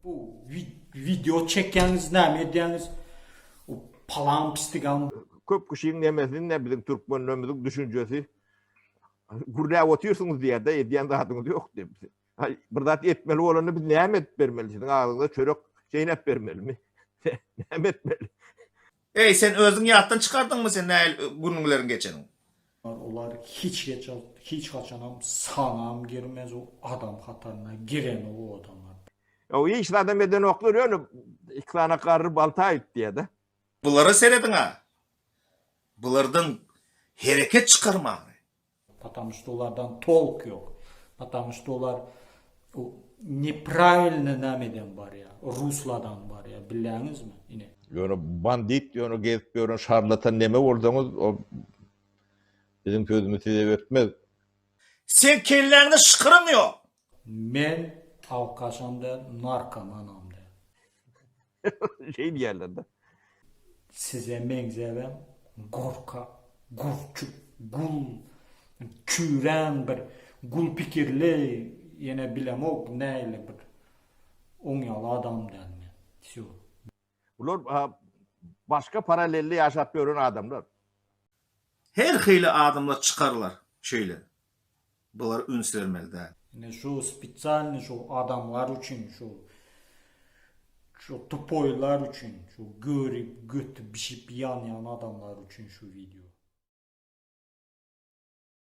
Bu video çekeniz ne edeniz o palan pislik alın. Köp kişinin demesinin ne bizim Türkmenlerimizin düşüncesi. Gurda otuyorsunuz diye de ediyen zatınız yok demiş. Bir zat etmeli olanı biz ne et vermelisiniz? Ağzınıza çörek şeyinep vermeli mi? Ne etmeli? Ey sen özün yattan çıkardın mı sen günlerin geçenin? Onlar hiç kaçanam sanam girmez o adam hatarına giren o adamlar. O iş adam eden oklar onu iklana karır balta ait diye de. Buları seyredin ha. Bulardan hareket çıkarma. Потому что onlardan толк yok. Потому что onlar o неправильно намеден var ya. Rusladan var ya. Biliniz mi? Yine. Yani bandit, yani gezip yani şarlatan neme oldunuz o bizim sözümüzü size ötmez. Sen kellerini şıkırmıyor. Men alkaşamda narkomanam da. Şey diyorlar da. Size mengzevem gorka, gurçuk, gul, küren bir gul pikirli yine bilem o neyle bir on yalı adam denme. Şu. Bunlar başka paralelli yaşatıyor adamlar. Her hıylı adımla çıkarlar şöyle. Bular üns vermeli de. Yine şu spesialni şu adamlar için şu tupoylar için şu görüp götü bişip yan adamlar için şu video.